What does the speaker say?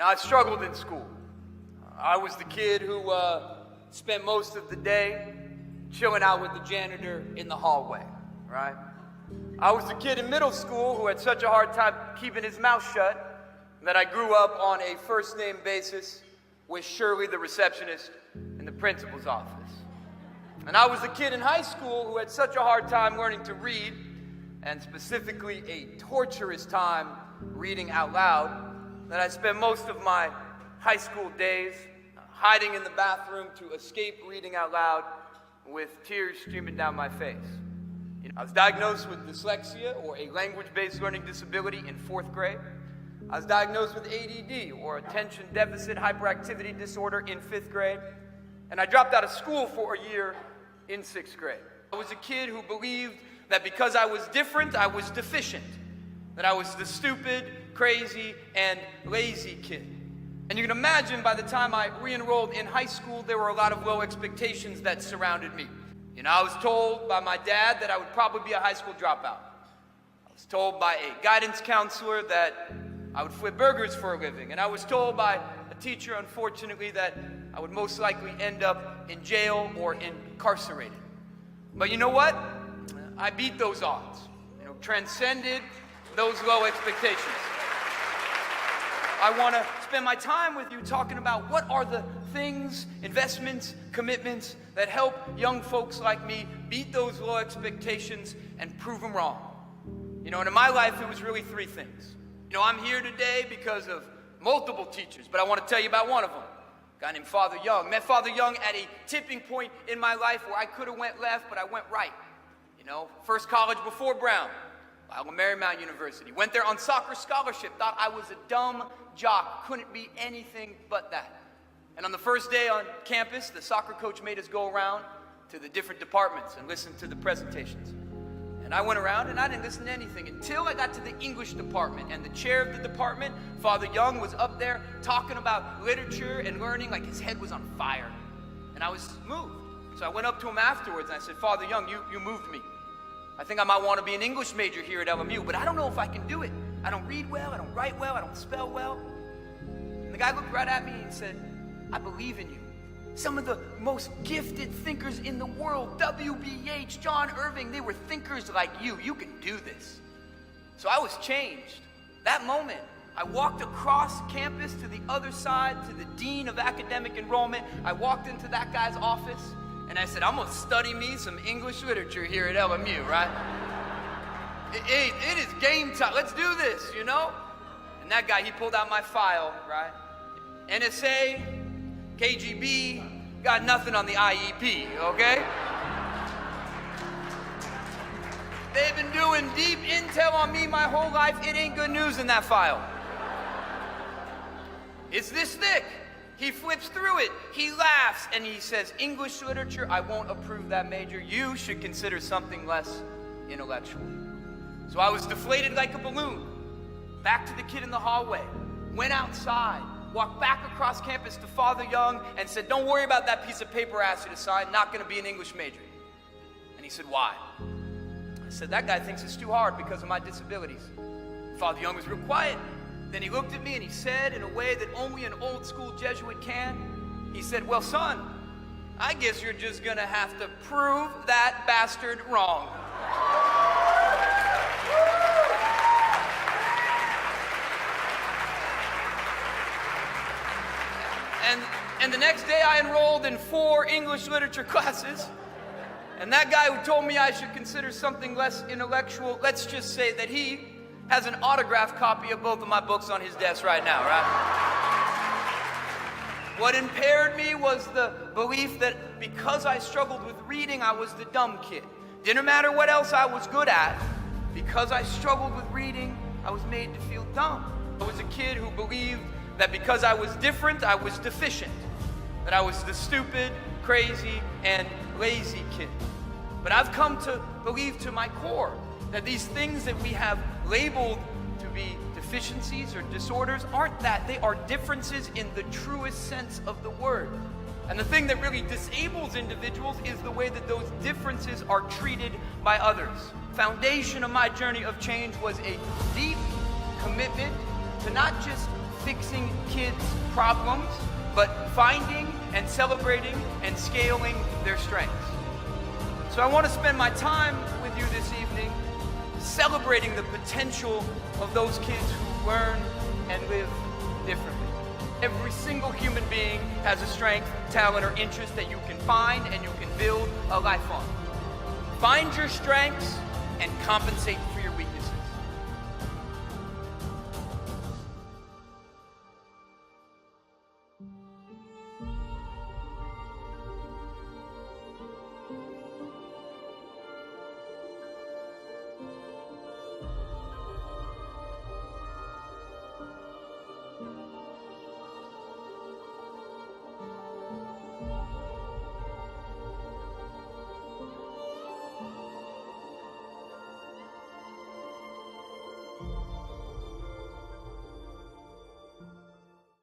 I struggled in school. I was the kid who spent most of the day chilling out with the janitor in the hallway, right? I was the kid in middle school who had such a hard time keeping his mouth shut that I grew up on a first-name basis with Shirley, the receptionist, in the principal's office. And I was the kid in high school who had such a hard time learning to read, and specifically a torturous time reading out loud, that I spent most of my high school days hiding in the bathroom to escape reading out loud with tears streaming down my face. I was diagnosed with dyslexia, or a language-based learning disability, in 4th grade. I was diagnosed with ADD, or attention deficit hyperactivity disorder, in 5th grade. And I dropped out of school for a year in 6th grade. I was a kid who believed that because I was different, I was deficient. That I was the stupid, crazy, and lazy kid. And you can imagine by the time I re-enrolled in high school, there were a lot of low expectations that surrounded me. I was told by my dad that I would probably be a high school dropout. I was told by a guidance counselor that I would flip burgers for a living. And I was told by a teacher, unfortunately, that I would most likely end up in jail or incarcerated. But you know what? I beat those odds, transcended those low expectations. I want to spend my time with you talking about what are the things, investments, commitments that help young folks like me beat those low expectations and prove them wrong. And in my life, it was really 3 things. I'm here today because of multiple teachers, but I want to tell you about one of them. A guy named Father Young. Met Father Young at a tipping point in my life where I could have went left, but I went right. First college before Brown. Marymount University. Went there on soccer scholarship. Thought I was a dumb jock. Couldn't be anything but that. And on the first day on campus, the soccer coach made us go around to the different departments and listen to the presentations. And I went around and I didn't listen to anything until I got to the English department. And the chair of the department, Father Young, was up there talking about literature and learning like his head was on fire. And I was moved. So I went up to him afterwards and I said, Father Young, you moved me. I think I might want to be an English major here at LMU, but I don't know if I can do it. I don't read well, I don't write well, I don't spell well. And the guy looked right at me and said, I believe in you. Some of the most gifted thinkers in the world, W.B.H., John Irving, they were thinkers like you. You can do this. So I was changed. That moment, I walked across campus to the other side, to the dean of academic enrollment. I walked into that guy's office. And I said, I'm going to study me some English literature here at LMU, right? It is game time. Let's do this, And that guy, he pulled out my file, right? NSA, KGB, got nothing on the IEP, okay? They've been doing deep intel on me my whole life. It ain't good news in that file. It's this thick. He flips through it, he laughs, and he says, English literature, I won't approve that major. You should consider something less intellectual. So I was deflated like a balloon. Back to the kid in the hallway. Went outside, walked back across campus to Father Young, and said, don't worry about that piece of paper I asked you to sign, not going to be an English major. And he said, why? I said, that guy thinks it's too hard because of my disabilities. Father Young was real quiet. Then he looked at me and he said, in a way that only an old school Jesuit can, he said, well, son, I guess you're just going to have to prove that bastard wrong. And the next day I enrolled in 4 English literature classes. And that guy who told me I should consider something less intellectual, let's just say that he has an autographed copy of both of my books on his desk right now, right? What impaired me was the belief that because I struggled with reading, I was the dumb kid. Didn't matter what else I was good at. Because I struggled with reading, I was made to feel dumb. I was a kid who believed that because I was different, I was deficient. That I was the stupid, crazy, and lazy kid. But I've come to believe to my core that these things that we have labeled to be deficiencies or disorders aren't that. They are differences in the truest sense of the word. And the thing that really disables individuals is the way that those differences are treated by others. Foundation of my journey of change was a deep commitment to not just fixing kids' problems, but finding and celebrating and scaling their strengths. So I want to spend my time with you this evening celebrating the potential of those kids who learn and live differently. Every single human being has a strength, talent, or interest that you can find and you can build a life on. Find your strengths and compensate